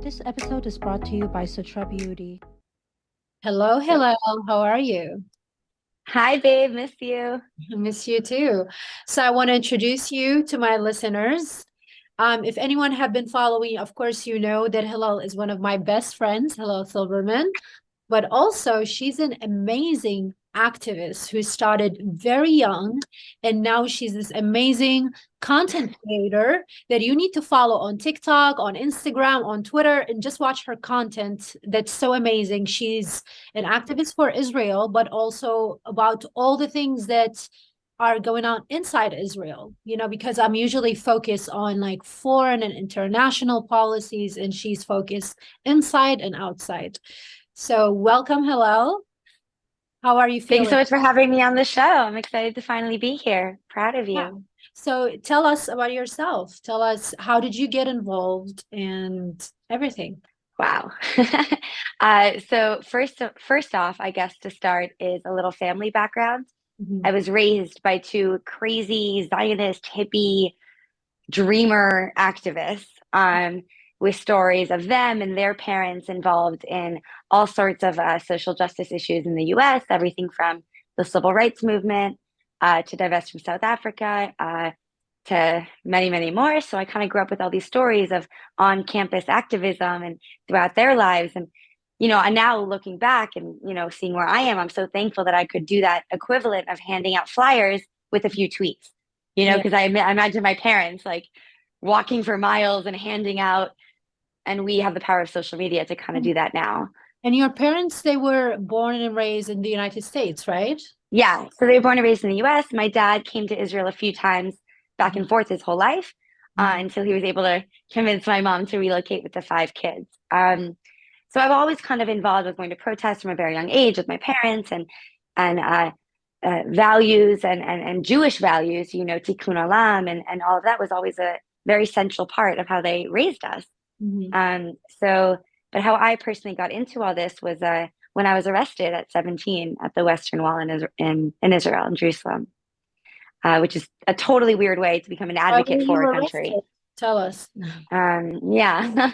This episode is brought to you by Sutra Beauty. Hello, So, hello. How are you? hi, babe. Miss you. I miss you too. So I want to introduce you to my listeners. If anyone have been following, of course, you know that Hillel is one of my best friends, Hillel Silverman. But also she's an amazing activist who started very young, and now she's this amazing content creator that you need to follow on TikTok, on Instagram, on Twitter, and just watch her content. That's so amazing. She's an activist for Israel, but also about all the things that are going on inside Israel, because I'm usually focused on like foreign and international policies, and she's focused inside and outside. So welcome, hello. How are you Thanks feeling? so much for having me on the show. I'm excited to finally be here. Proud of Yeah. you. So tell us about yourself. Tell us, how did you get involved and everything? Wow. So first off, I guess to start is a little family background. I Mhm. was raised by two crazy Zionist hippie dreamer activists, with stories of them and their parents involved in all sorts of social justice issues in the US, everything from the civil rights movement to divest from South Africa to many, many more. So I kind of grew up with all these stories of on campus activism and throughout their lives. And now looking back and, seeing where I am, I'm so thankful that I could do that equivalent of handing out flyers with a few tweets, Yeah. because I imagine my parents like walking for miles and handing out, and we have the power of social media to kind of do that now. And your parents, they were born and raised in the United States, right? Yeah. So they were born and raised in the US. My dad came to Israel a few times back and Mhm. forth his whole life Mhm. until he was able to convince my mom to relocate with the five kids. So I've always kind of involved with going to protests from a very young age with my parents and values and Jewish values, tikkun olam and all of that was always a very central part of how they raised us. Mhm. Um, so, but how I personally got into all this was when I was arrested at 17 at the Western Wall in Israel, in Jerusalem, which is a totally weird way to become an Why were advocate you for a arrested? country. Tell us. Yeah.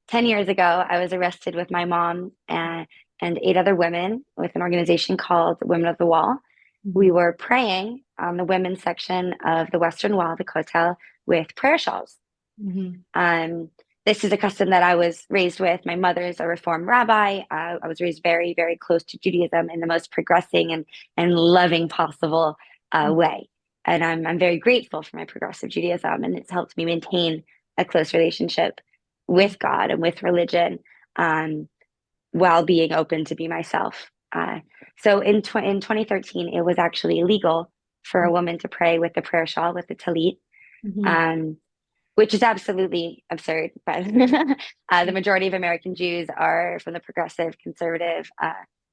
10 years ago, I was arrested with my mom and eight other women with an organization called Women of the Wall. We Mhm. were praying on the women's section of the Western Wall, the Kotel, with prayer shawls. Mhm. Um, this is a custom that I was raised with. My mother's a Reform rabbi. I was raised very, very close to Judaism in the most progressing and loving possible way. And I'm very grateful for my progressive Judaism, and it's helped me maintain a close relationship with God and with religion, um, while being open to be myself. So in 2013, it was actually illegal for a woman to pray with the prayer shawl, with the talit. Mhm. Um, which is absolutely absurd. But the majority of American Jews are from the progressive conservative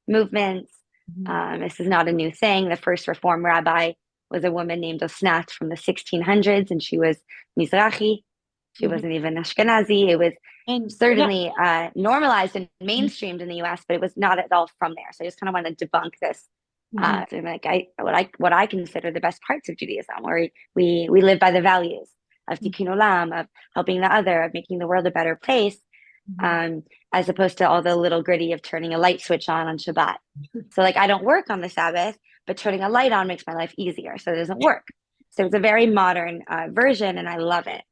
movements. Mhm. This is not a new thing. The first Reform rabbi was a woman named Osnat from the 1600s, and she was Mizrahi. She Mhm. wasn't even Ashkenazi. It was And yeah. certainly normalized and mainstreamed in the U.S., but it was not at all from there. So I just kind of want to debunk this. Mhm. So like what I consider the best parts of Judaism, where we live by the values of tikkun olam, of helping the other, of making the world a better place, Mhm. um, as opposed to all the little gritty of turning a light switch on Shabbat. So like I don't work on the Sabbath, but turning a light on makes my life easier, so it doesn't work. So it's a very modern version, and I love it.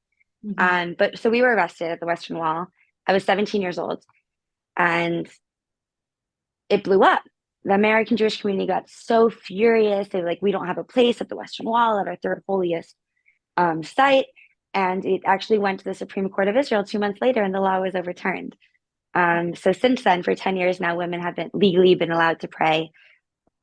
Mhm. But so we were arrested at the Western Wall. I was 17 years old, and it blew up. The American Jewish community got so furious. They were like, we don't have a place at the Western Wall, at our third holiest site. And it actually went to the Supreme Court of Israel 2 months later, and the law was overturned. So since then, for 10 years now, women have been legally been allowed to pray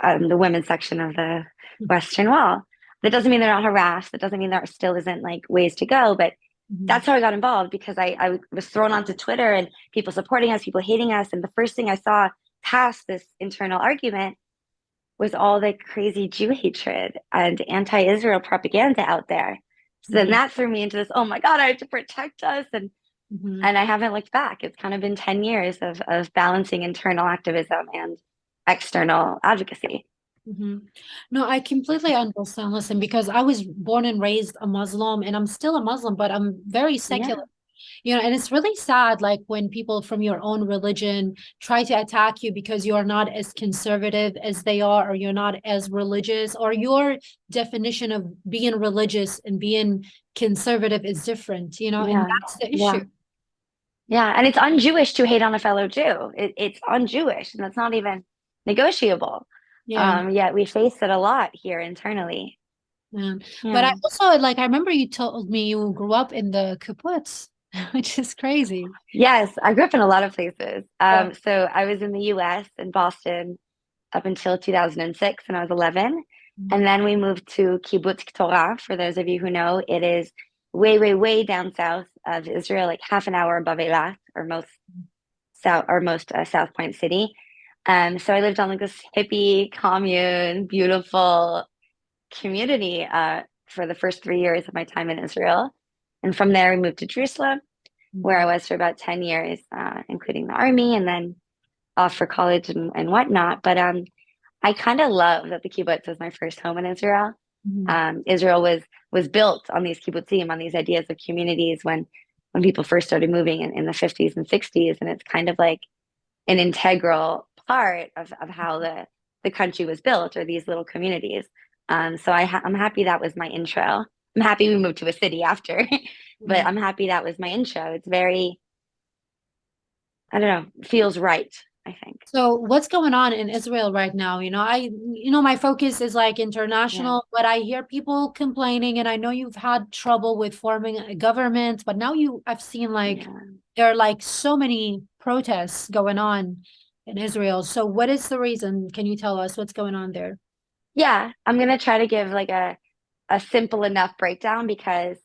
the women's section of the Western Wall. That doesn't mean they're not harassed. That doesn't mean there still isn't like ways to go. But Mhm. that's how I got involved, because I was thrown onto Twitter and people supporting us, people hating us. And the first thing I saw past this internal argument was all the crazy Jew hatred and anti-Israel propaganda out there. So then Mhm. that threw me into this, oh my God, I have to protect us. And Mhm. and I haven't looked back. It's kind of been 10 years of balancing internal activism and external advocacy. Mhm. No, I completely understand. Listen, because I was born and raised a Muslim, and I'm still a Muslim, but I'm very Yeah. secular. And it's really sad, like when people from your own religion try to attack you because you are not as conservative as they are, or you're not as religious, or your definition of being religious and being conservative is different, and Yeah, that's the yeah, issue. yeah. And it's un-Jewish to hate on a fellow Jew. It's un-Jewish, and that's not even negotiable. Yeah. Yet we face it a lot here internally. Yeah. But I Yeah. also, like, I remember you told me you grew up in the kibbutz, which is crazy. Yes, I grew up in a lot of places. Yeah. So I was in the US in Boston up until 2006 when I was 11. And then we moved to Kibbutz Torah. For those of you who know, it is way, way, way down south of Israel, like half an hour above Eilat, or most South Point city. So I lived on like this hippie commune, beautiful community for the first 3 years of my time in Israel. And from there, we moved to Jerusalem, where I was for about 10 years, including the army and then off for college and whatnot. But I kind of love that the kibbutz was my first home in Israel. Israel was built on these kibbutzim, on these ideas of communities when people first started moving in the 50s and 60s. And it's kind of like an integral part of how the country was built, or these little communities. So I'm happy that was my intro. I'm happy we moved to a city after, but I'm happy that was my intro. It's very, I don't know, feels right, I think. So what's going on in Israel right now? My focus is like Yeah. international, but I hear people complaining, and I know you've had trouble with forming a government, but now I've seen like Yeah. there are like so many protests going on in Israel. So what is the reason? Can you tell us what's going on there? Yeah, I'm gonna try to give like a simple enough breakdown because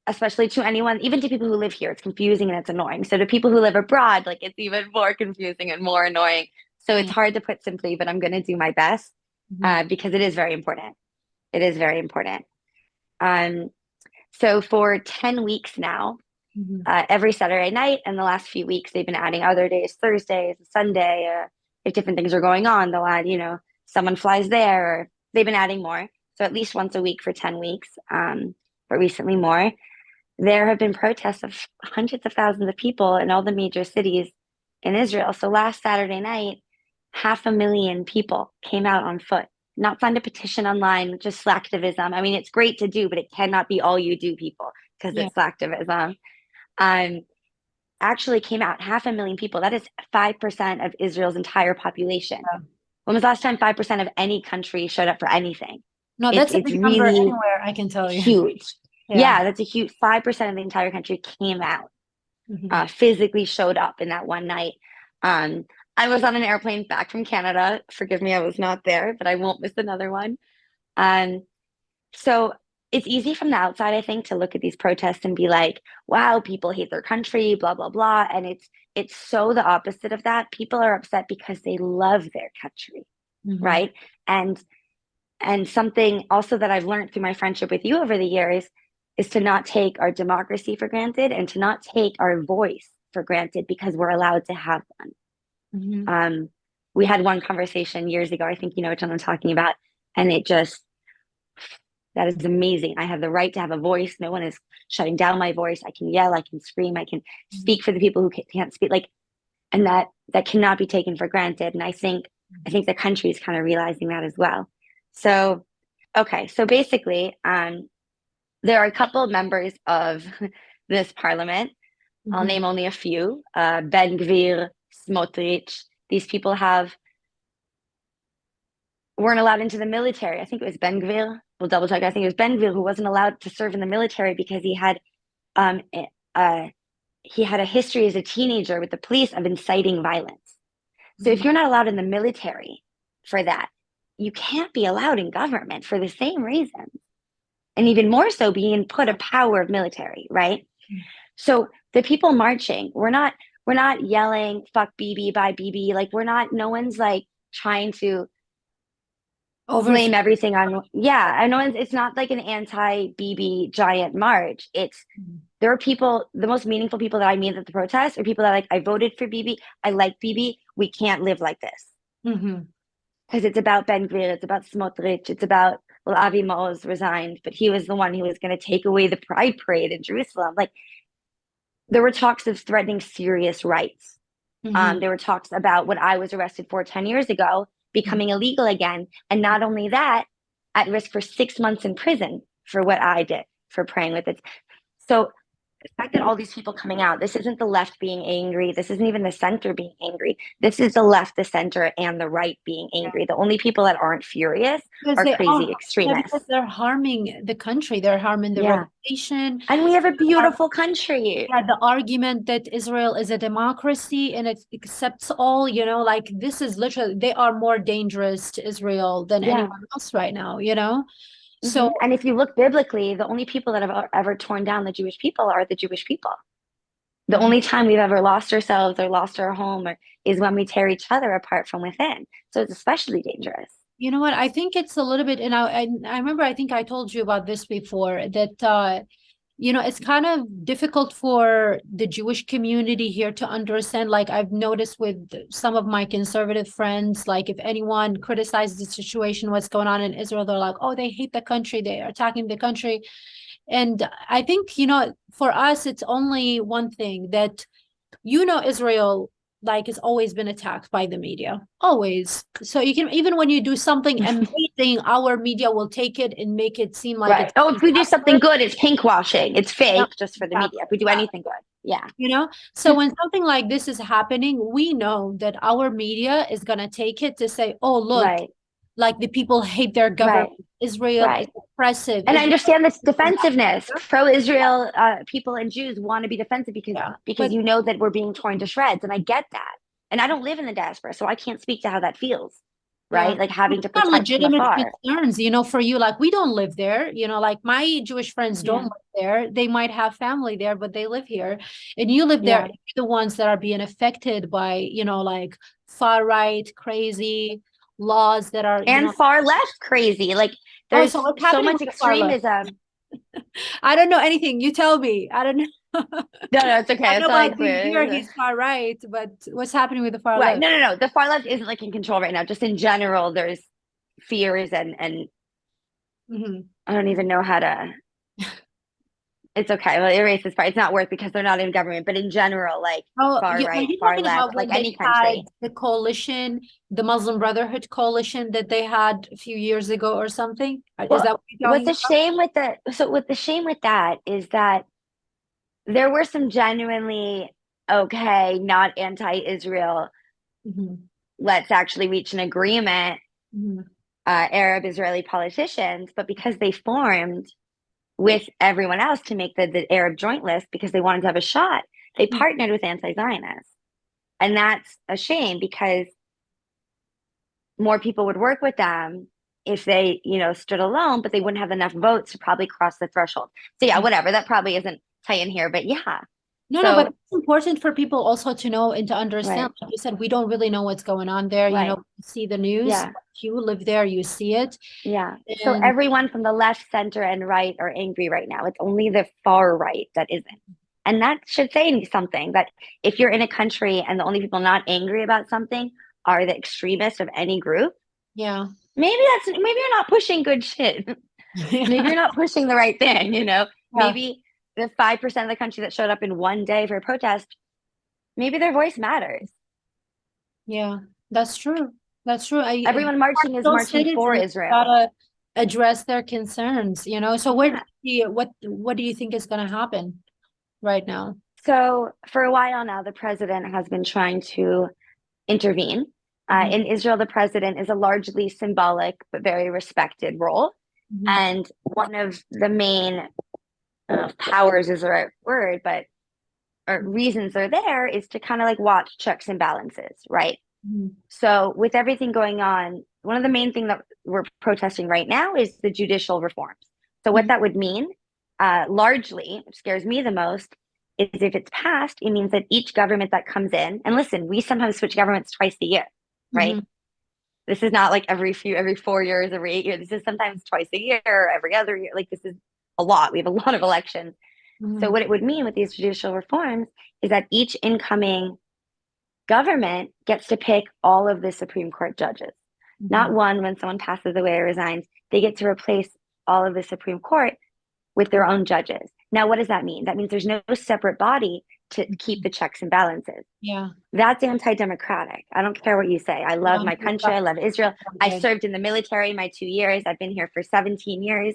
especially to anyone, even to people who live here, it's confusing and it's annoying. So to people who live abroad, like it's even more confusing and more annoying. So it's hard to put simply, but I'm gonna do my best because it is very important. It is very important. Um, so for 10 weeks now, every Saturday night and the last few weeks, they've been adding other days, Thursdays, Sunday. If different things are going on, they'll add, someone flies there, or they've been adding more. So at least once a week for 10 weeks, but recently more. There have been protests of hundreds of thousands of people in all the major cities in Israel. So last Saturday night, 500,000 people came out on foot, not signed a petition online, just slacktivism. I mean, it's great to do, but it cannot be all you do, people, because Yeah. it's slacktivism. Actually came out 500,000 people. That is 5% of Israel's entire population. Yeah. When was the last time 5% of any country showed up for anything? No, that's a It's big number really anywhere, I can tell you. huge. Yeah. Yeah, that's a huge 5% of the entire country came out, physically showed up in that one night. I was on an airplane back from Canada. Forgive me, I was not there, but I won't miss another one. So it's easy from the outside, I think, to look at these protests and be like, wow, people hate their country, blah, blah, blah. And it's so the opposite of that. People are upset because they love their country, right? And something also that I've learned through my friendship with you over the years is to not take our democracy for granted and to not take our voice for granted because we're allowed to have one. We had one conversation years ago, I think you know what I'm talking about, and that is amazing. I have the right to have a voice. No one is shutting down my voice. I can yell, I can scream, I can speak for the people who can't speak. And that cannot be taken for granted. And I think the country is kind of realizing that as well. So, okay, so basically, there are a couple of members of this parliament. I'll name only a few. Ben Gvir, Smotrich. These people weren't allowed into the military. I think it was Ben Gvir. We'll double check. I think it was Ben Gvir who wasn't allowed to serve in the military because he had a history as a teenager with the police of inciting violence. So if you're not allowed in the military for that, you can't be allowed in government for the same reason. And even more so being put a power of military, right? So the people marching, we're not yelling, fuck Bibi, bye Bibi. Like no one's like trying to blame everything on, I know it's not like an anti-Bibi giant march. There are people, the most meaningful people that I meet at the protest are people that like, I voted for Bibi, I like Bibi, we can't live like this. Because it's about Ben Gvir, it's about Smotrich, it's about, well, Avi Maoz resigned, but he was the one who was going to take away the Pride Parade in Jerusalem. Like, there were talks of threatening serious rights. There were talks about what I was arrested for 10 years ago becoming illegal again. And not only that, at risk for 6 months in prison for what I did for praying with it. So the fact that all these people coming out, this isn't the left being angry. This isn't even the center being angry. This is the left, the center, and the right being angry. The only people that aren't furious are crazy extremists. Because they're harming the country. They're harming the reputation. And we have a beautiful country. Yeah, the argument that Israel is a democracy and it accepts all, you know, like this is literally, they are more dangerous to Israel than anyone else right now, you know? So, and if you look biblically, the only people that have ever torn down the Jewish people are the Jewish people. The only time we've ever lost ourselves or lost our home is when we tear each other apart from within. So it's especially dangerous. You know what? I think it's a little bit, and I remember, I think I told you about this before, that, you know, it's kind of difficult for the Jewish community here to understand. Like I've noticed with some of my conservative friends, like if anyone criticizes the situation, what's going on in Israel, they're like, oh, they hate the country, they are attacking the country. And I think, you know, for us, it's only one thing that, you know, Israel like has always been attacked by the media, always. So you can, even when you do something amazing, our media will take it and make it seem like it's if we do something good, it's pinkwashing, it's fake just for the media. If we do anything good, you know. So when something like this is happening, we know that our media is going to take it to say, oh, look, like the people hate their government. Israel is oppressive. And I understand this defensiveness. Pro-Israel people and Jews want to be defensive because you know that we're being torn to shreds. And I get that. And I don't live in the diaspora, so I can't speak to how that feels. Right? Like having to protect legitimate from afar. concerns, you know, for you, like we don't live there, you know, like my Jewish friends don't live there. They might have family there, but they live here. And you live there, you're the ones that are being affected by, you know, like far right, crazy laws that are and far left crazy. Like there's so much extremism. I don't know anything. You tell me. I don't know. No, it's okay. It's like here he's far right, but what's happening with the far left? No. The far left isn't like in control right now. Just in general, there's fears and I don't even know how to. It's okay. Well, erase this part. It's not worth because they're not in government. But in general, like far right, far left, like any country. The coalition, the Muslim Brotherhood coalition that they had a few years ago or something. Is that what's the shame with the shame with that is that there were some genuinely not anti-Israel. Let's actually reach an agreement. Arab Israeli politicians, but because they formed with everyone else to make the Arab joint list because they wanted to have a shot, they partnered with anti-Zionists. And that's a shame because more people would work with them if they, you know, stood alone, but they wouldn't have enough votes to probably cross the threshold. So yeah, whatever. That probably isn't tight in here, but yeah. No, but it's important for people also to know and to understand. Like you said, we don't really know what's going on there. You know, you see the news. You live there, you see it. And so everyone from the left, center, and right are angry right now. It's only the far right that isn't. And that should say something, that if you're in a country and the only people not angry about something are the extremists of any group, maybe you're not pushing good shit. Maybe you're not pushing the right thing, you know? Maybe the 5% of the country that showed up in one day for a protest, maybe their voice matters. Yeah, that's true. That's true. Everyone marching is marching for Israel. Gotta address their concerns, you know? So what do you think is going to happen right now? So for a while now, the president has been trying to intervene. In Israel, the president is a largely symbolic but very respected role. And one of the main powers is the right word, but reasons they're there is to kind of like watch checks and balances, right? So with everything going on, one of the main things that we're protesting right now is the judicial reforms. So what that would mean, largely, which scares me the most, is if it's passed, it means that each government that comes in, and listen, we sometimes switch governments twice a year, right? This is not like every 4 years, every 8 years. This is sometimes twice a year, every other year. Like this is a lot. We have a lot of elections. So what it would mean with these judicial reforms is that each incoming government gets to pick all of the Supreme Court judges. Not one when someone passes away or resigns. They get to replace all of the Supreme Court with their own judges. Now, what does that mean? That means there's no separate body to keep the checks and balances. Yeah. That's anti-democratic. I don't care what you say. I love my country. I love Israel. I served in the military my 2 years. I've been here for 17 years.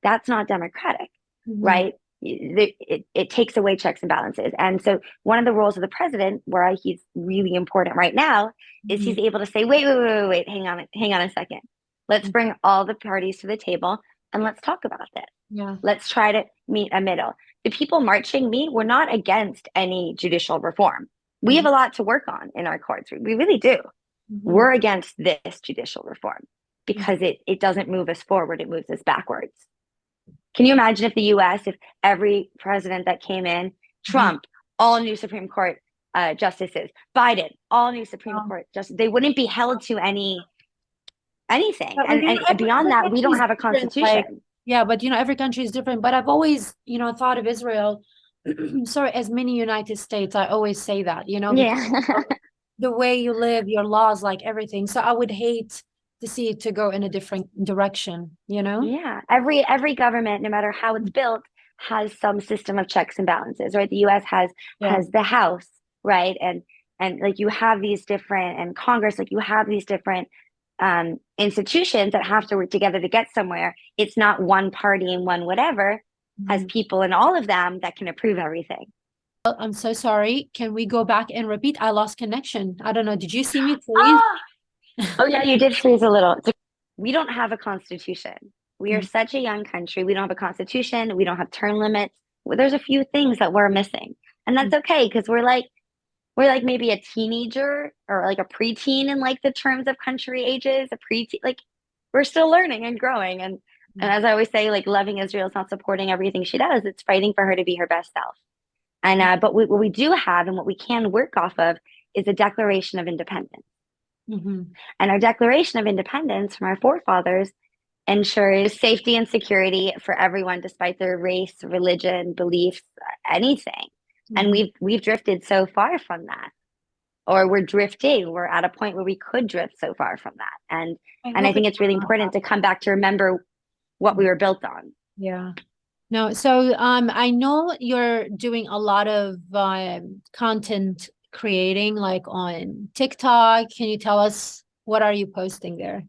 That's not democratic, right? It takes away checks and balances. And so one of the roles of the president, where he's really important right now, is he's able to say, wait, hang on a second. Let's bring all the parties to the table and let's talk about this. Yeah. Let's try to meet a middle. The people marching we're not against any judicial reform. We have a lot to work on in our courts. We really do. We're against this judicial reform because it doesn't move us forward. It moves us backwards. Can you imagine if the US, if every president that came in, Trump, all new Supreme Court justices, Biden, all new Supreme Court justices, they wouldn't be held to anything. And beyond that, we don't have a constitution. Yeah, but every country is different. But I've always, thought of Israel, sorry, as mini United States. I always say that, the way you live, your laws, like everything. So I would hate to see it to go in a different direction, Yeah, every government, no matter how it's built, has some system of checks and balances, right? The US has the House, right? And like you have these different, and Congress, like you have these different institutions that have to work together to get somewhere. It's not one party and one whatever, has people in all of them that can approve everything. I'm so sorry. Can we go back and repeat? I lost connection. I don't know. Did you see me freeze? Oh yeah, you did freeze a little. We don't have a constitution. We are such a young country. We don't have a constitution. We don't have term limits. There's a few things that we're missing, and that's okay because we're like maybe a teenager or like a preteen in like the terms of country ages. A preteen, like we're still learning and growing. And as I always say, like loving Israel is not supporting everything she does. It's fighting for her to be her best self. And but what we do have and what we can work off of is a Declaration of Independence. And our Declaration of Independence from our forefathers ensures safety and security for everyone, despite their race, religion, beliefs, anything. And we've drifted so far from that, or we're drifting. We're at a point where we could drift so far from that. And I think it's really important to come back to remember what we were built on. Yeah. No, so I know you're doing a lot of content creating, like on TikTok. Can you tell us what are you posting there?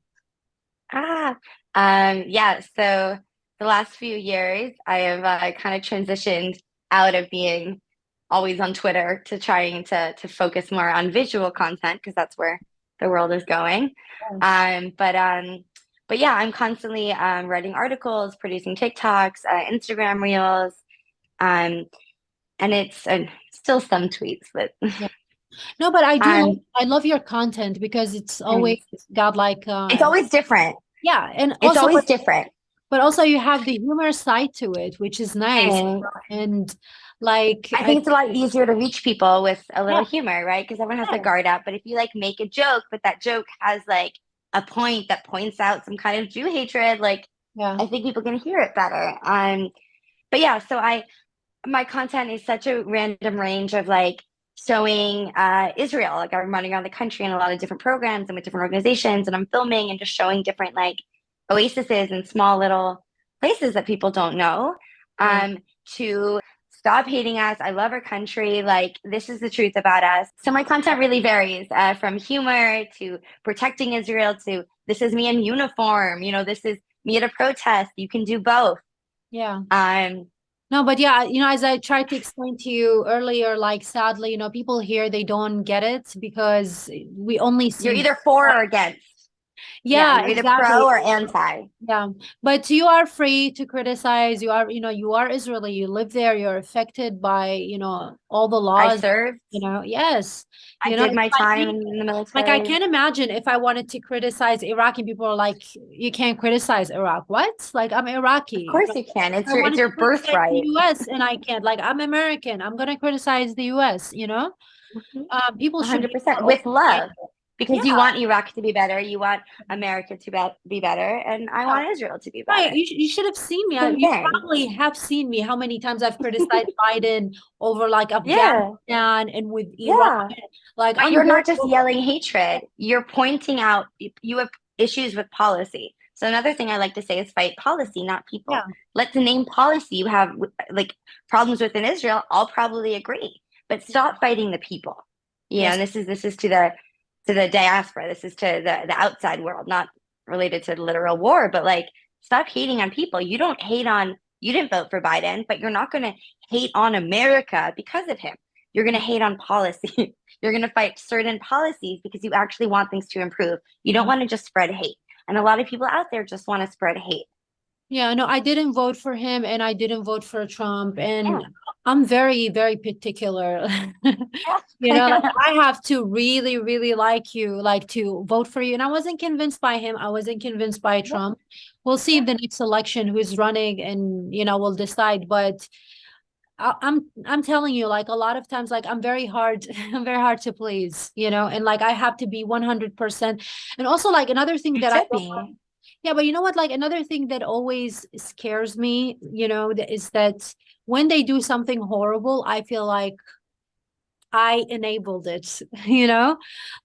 Yeah. So the last few years, I have kind of transitioned out of being always on Twitter to trying to focus more on visual content because that's where the world is going. But yeah, I'm constantly writing articles, producing TikToks, Instagram reels, and it's still some tweets, but no, but I love your content because it's always got like it's always different. Yeah, and it's always different. But also you have the humor side to it, which is nice. And like I think it's a lot easier to reach people with a little humor, right? Because everyone has their guard up. But if you like make a joke, but that joke has like a point that points out some kind of Jew hatred, like I think people can hear it better. But yeah, so my content is such a random range of like showing Israel. Like I'm running around the country in a lot of different programs and with different organizations, and I'm filming and just showing different like oases and small little places that people don't know. To stop hating us. I love our country. Like this is the truth about us. So my content really varies from humor to protecting Israel to this is me in uniform. This is me at a protest. You can do both. Yeah. No, but yeah, as I tried to explain to you earlier, like sadly, people here, they don't get it because we only see. You're either for or against. Yeah, you're either exactly. pro or anti. Yeah, but you are free to criticize. You are, you are Israeli. You live there. You're affected by, all the laws. I served. Yes. I did my time in the military. Like I can't imagine if I wanted to criticize Iraqi people are like, you can't criticize Iraq. What? Like I'm Iraqi. Of course you can. It's your birthright. The US and I can't. Like I'm American. I'm gonna criticize the US. People should 100% with love. Because you want Iraq to be better, you want America to be better, and I want Israel to be better. Right, you should have seen me. You probably have seen me how many times I've criticized Biden over like Afghanistan and with Iran. Like you're not just yelling hatred; you're pointing out you have issues with policy. So another thing I like to say is fight policy, not people. Let's name policy you have like problems within Israel. I'll probably agree. but stop fighting the people. Yes. And this is to the diaspora. This is to the outside world, not related to literal war, but like, stop hating on people. You didn't vote for Biden, but you're not going to hate on America because of him. You're going to hate on policy. You're going to fight certain policies because you actually want things to improve. You don't want to just spread hate. And a lot of people out there just want to spread hate. Yeah, no, I didn't vote for him and I didn't vote for Trump. And Yeah. I'm very, very particular. Like I have to really, really like you, like to vote for you. And I wasn't convinced by him. I wasn't convinced by Trump. We'll see in the next election who's running and, we'll decide. But I'm telling you, like a lot of times, like I'm very hard, I'm very hard to please, and like I have to be 100%. And also like another thing that I don't. Yeah, but you know what? Like another thing that always scares me, is that when they do something horrible, I feel like I enabled it,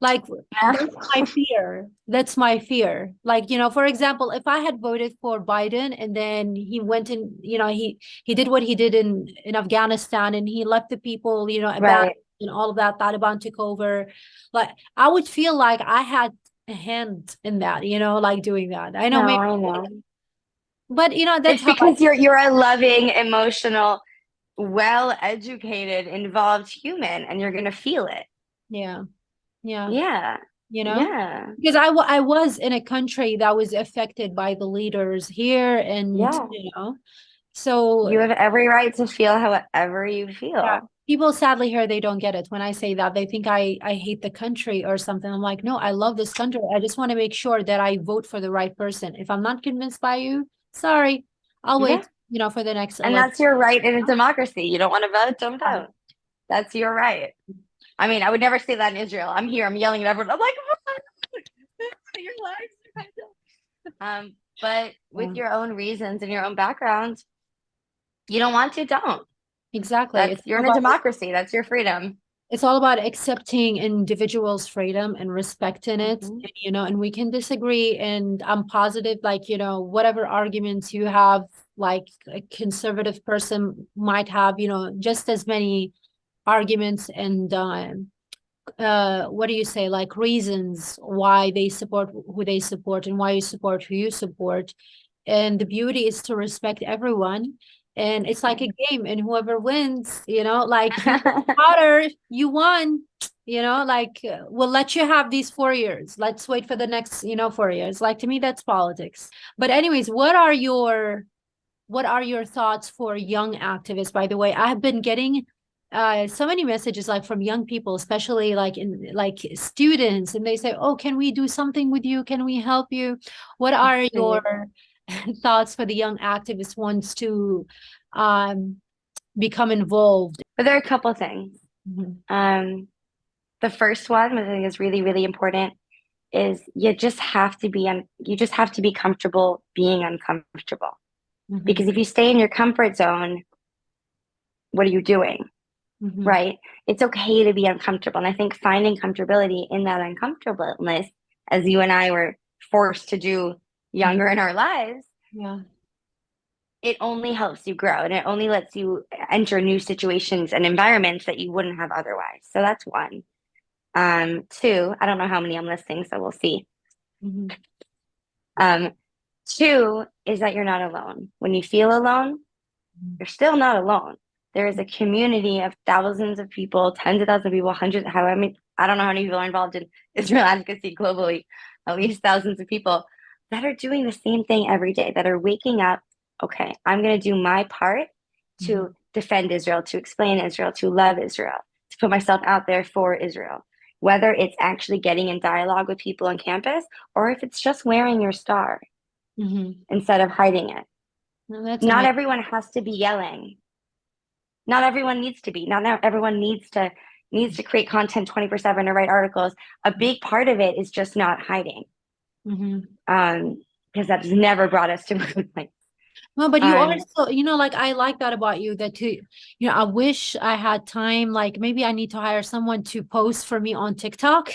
like that's my fear. That's my fear. Like, for example, if I had voted for Biden and then he went in, he did what he did in Afghanistan and he left the people, abandoned and all of that, Taliban took over. Like I would feel like I had a hand in that, like doing that. I know, maybe, I know. but that's it's because you're a loving, emotional, well-educated, involved human, and you're gonna feel it. Yeah. Because I was in a country that was affected by the leaders here, and so you have every right to feel however you feel. Yeah. People sadly here, they don't get it. When I say that, they think I hate the country or something. I'm like, no, I love this country. I just want to make sure that I vote for the right person. If I'm not convinced by you, sorry, I'll wait, for the next And election. that's your right in a democracy. You don't want to vote, don't vote. That's your right. I mean, I would never say that in Israel. I'm here, I'm yelling at everyone. I'm like, your lives. But with your own reasons and your own background, you don't want to, don't. Exactly. You're in a democracy. That's your freedom. It's all about accepting individuals' freedom and respecting it, and we can disagree. And I'm positive, like, whatever arguments you have, like a conservative person might have, just as many arguments and what do you say, like reasons why they support who they support and why you support who you support. And the beauty is to respect everyone. And it's like a game, and whoever wins, like Potter, you won, like we'll let you have these 4 years. Let's wait for the next, 4 years. Like to me, that's politics. But anyways, what are your thoughts for young activists? By the way, I have been getting so many messages like from young people, especially like in like students, and they say, oh, can we do something with you? Can we help you? What are your thoughts for the young activists wants to become involved? But there are a couple things. The first one, which I think is really, really important, is you just have to be comfortable being uncomfortable. Because if you stay in your comfort zone, what are you doing? Right? It's okay to be uncomfortable. And I think finding comfortability in that uncomfortableness, as you and I were forced to do younger in our lives, it only helps you grow, and it only lets you enter new situations and environments that you wouldn't have otherwise. So that's one. Two, I don't know how many I'm listing, so we'll see. Two is that you're not alone. When you feel alone, you're still not alone. There is a community of thousands of people, tens of thousands of people, hundreds, I don't know how many people are involved in Israel advocacy globally, at least thousands of people that are doing the same thing every day, that are waking up, okay, I'm going to do my part to defend Israel, to explain Israel, to love Israel, to put myself out there for Israel, whether it's actually getting in dialogue with people on campus or if it's just wearing your star instead of hiding it. Not everyone has to be yelling. Not everyone needs to be. Not everyone needs to create content 24/7 or write articles. A big part of it is just not hiding. Because that's never brought us to a good place. No, but you also, like I like that about you, that too, I wish I had time, like maybe I need to hire someone to post for me on TikTok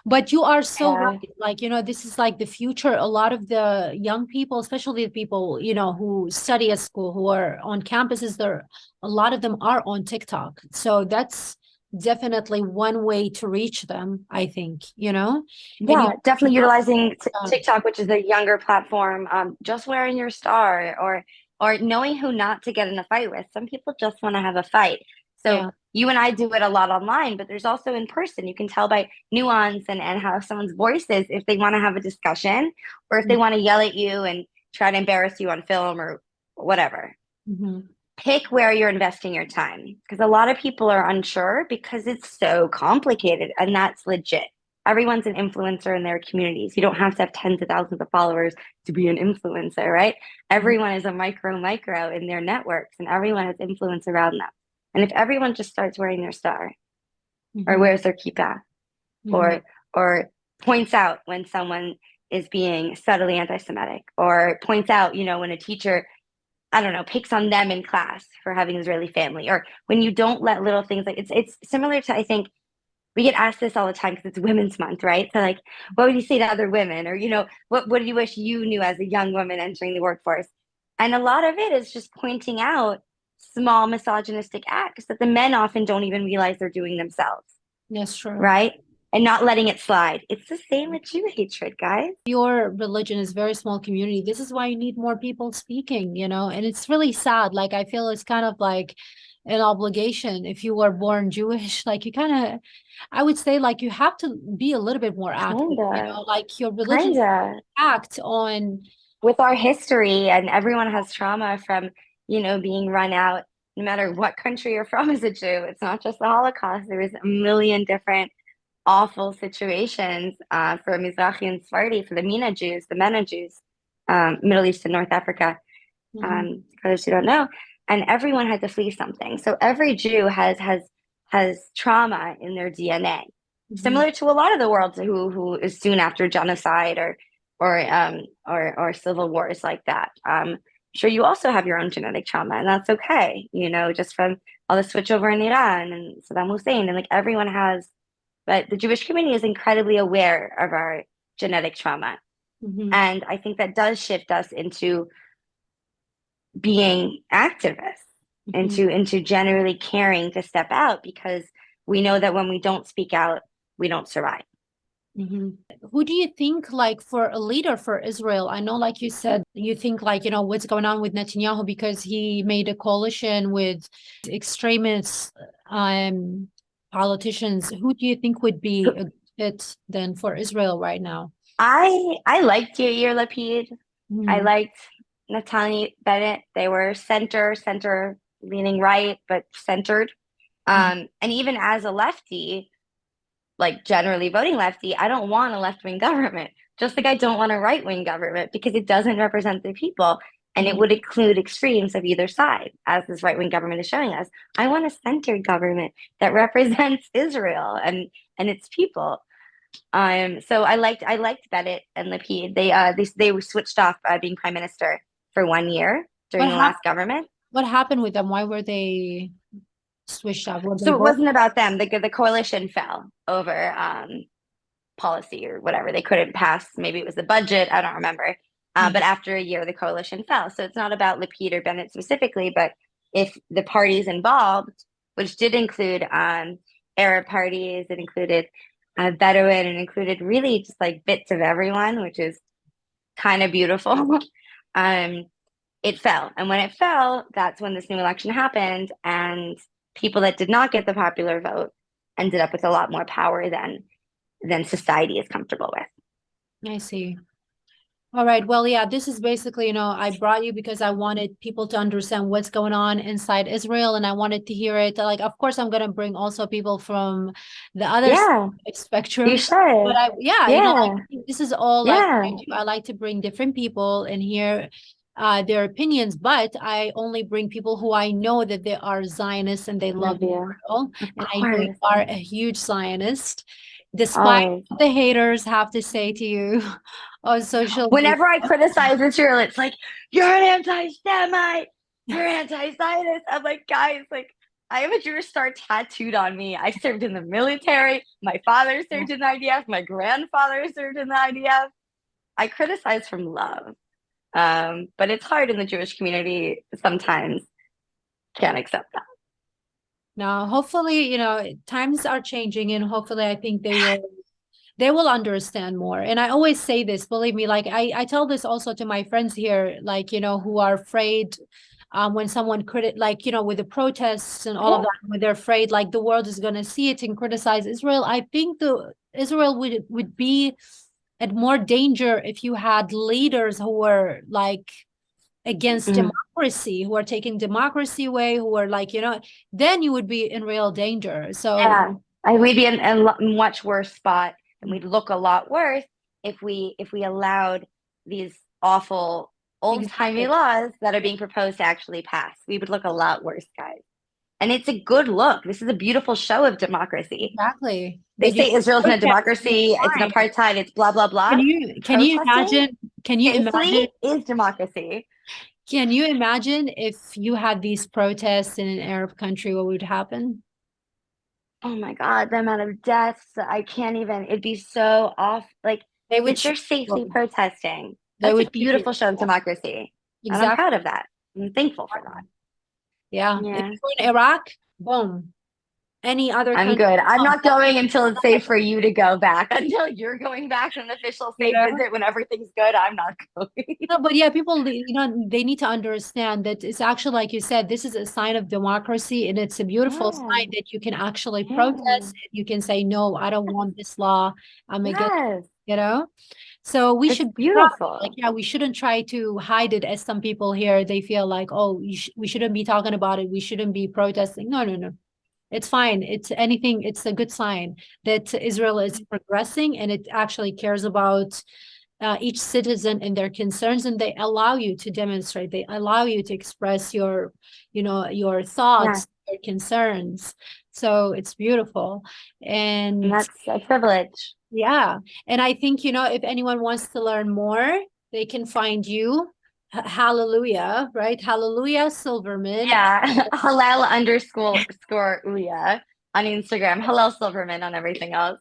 but you are so Yeah. right. Like, this is like the future. A lot of the young people, especially the people, who study at school, who are on campuses, a lot of them are on TikTok. So that's definitely one way to reach them, I think, and Yeah, definitely utilizing um, TikTok, which is a younger platform. Just wearing your star, or knowing who not to get in a fight with. Some people just want to have a fight. So yeah. you and I do it a lot online, but there's also in person. You can tell by nuance and how someone's voice is if they want to have a discussion, or if they want to yell at you and try to embarrass you on film or whatever. Mm-hmm. Pick where you're investing your time, because a lot of people are unsure because it's so complicated, and that's legit. Everyone's an influencer in their communities. You don't have to have tens of thousands of followers to be an influencer, right? Everyone is a micro in their networks, and everyone has influence around them. And if everyone just starts wearing their star, or Mm-hmm. wears their kippah, Mm-hmm. or points out when someone is being subtly anti-Semitic, or points out, when a teacher, I don't know, picks on them in class for having Israeli family, or when you don't let little things, like it's similar to, I think we get asked this all the time because it's Women's Month, right? So like, what would you say to other women, or what do you wish you knew as a young woman entering the workforce? And a lot of it is just pointing out small misogynistic acts that the men often don't even realize they're doing themselves, That's true. right? And not letting it slide. It's the same with Jew hatred, guys. Your religion is a very small community. This is why you need more people speaking, and it's really sad. Like, I feel it's kind of like an obligation. If you were born Jewish, like you kind of, I would say, like, you have to be a little bit more active, Kinda, like your religion kinda. act on. With our history, and everyone has trauma from being run out, no matter what country you're from as a Jew. It's not just the Holocaust. There was a million different awful situations for Mizrahi and Sephardi, for the Mena Jews, Middle East and North Africa, Mhm. for those who don't know. And everyone had to flee something. So every Jew has trauma in their DNA, Mhm. similar to a lot of the world who is soon after genocide or civil wars like that. Sure, you also have your own genetic trauma, and that's okay. Just from all the switchover in Iran and Saddam Hussein, and like everyone has. But the Jewish community is incredibly aware of our genetic trauma, Mhm. and I think that does shift us into being activists, Mhm. into generally caring to step out, because we know that when we don't speak out, we don't survive. Mhm. Who do you think, like, for a leader for Israel? I know, like you said, you think, like, what's going on with Netanyahu because he made a coalition with extremist politicians. Who do you think would be a good fit then for Israel right now? I liked Yair Lapid. I Mhm. liked Naftali Bennett. They were center leaning right, but centered. Mhm. And even as a lefty, like generally voting lefty, I don't want a left wing government. Just like I don't want a right wing government, because it doesn't represent the people. And it Mhm. would include extremes of either side, as this right wing government is showing us. I want a centered government that represents Israel and its people. So I liked Bennett and Lapid. They were switched off being prime minister for 1 year during What the hap last government. what happened with them? Why were they switched up? Were they So it both? wasn't about them. The coalition fell over policy or whatever. They couldn't pass. Maybe it was the budget. I don't remember. But after a year, the coalition fell. So it's not about Lapid or Bennett specifically, but if the parties involved, which did include Arab parties, it included Bedouin, and included really just like bits of everyone, which is kind of beautiful. um, it fell. And when it fell, that's when this new election happened. And people that did not get the popular vote ended up with a lot more power than society is comfortable with. I see. All right. Well, yeah, this is basically, I brought you because I wanted people to understand what's going on inside Israel, and I wanted to hear it. Like, of course, I'm going to bring also people from the other side Yeah, of the you spectrum. But should. yeah, Yeah, like, this is all like yeah, what I do. I like to bring different people and hear their opinions, but I only bring people who I know that they are Zionists and they love Nabia. Israel. Of And I know you course. are a huge Zionist, despite Always. what the haters have to say to you on social media. Whenever I criticize Israel, it's like, you're an anti-Semite, you're anti-Zionist. I'm like, guys, like, I have a Jewish star tattooed on me. I served in the military. My father served in the IDF. My grandfather served in the IDF. I criticize from love. But it's hard in the Jewish community sometimes. Can't accept that. Now, hopefully, times are changing, and hopefully I think they will understand more. And I always say this, believe me, like I tell this also to my friends here, like, who are afraid when someone with the protests and all of that, when they're afraid like the world is going to see it and criticize Israel. I think Israel would be at more danger if you had leaders who were like against democracy, who are taking democracy away, who are like, then you would be in real danger. So yeah, we'd be in a much worse spot, and we'd look a lot worse if we allowed these awful old-timey laws that are being proposed to actually pass. We would look a lot worse, guys. And it's a good look. This is a beautiful show of democracy. Exactly. They say Israel's a democracy, it's an apartheid, it's blah blah blah. Can you imagine? Can you imagine? Is democracy? Can you imagine if you had these protests in an Arab country, what would happen? Oh my God, the amount of deaths, I can't even, it'd be so off. Like, They would they're safely protesting. They That's would a beautiful show of democracy. And I'm Exactly. proud of that. I'm thankful for that. Yeah. Yeah. If you're in Iraq, boom. Any other I'm country? good. I'm not going until it's safe for you to go back. Until you're going back on an official state visit when everything's good, I'm not going. No, but yeah, people, they need to understand that it's actually, like you said, this is a sign of democracy, and it's a beautiful sign that you can actually protest. You can say, no, I don't want this law. I'm against, So we should be beautiful. Like, yeah, we shouldn't try to hide it, as some people here, they feel like, oh, we shouldn't be talking about it. We shouldn't be protesting. No, no, no. It's fine. It's a good sign that Israel is progressing, and it actually cares about each citizen and their concerns, and they allow you to demonstrate. They allow you to express your thoughts, your concerns. So it's beautiful. And that's a privilege. Yeah. And I think, if anyone wants to learn more, they can find you. Hallelujah, right? Hallelujah Silverman. Yeah. Hallel __ Uya on Instagram. Hallel Silverman on everything else.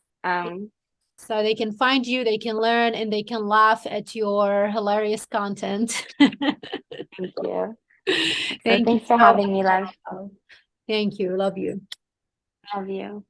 So they can find you, they can learn, and they can laugh at your hilarious content. Thank you. Thanks for having me, love. Thank you. Love you. Love you.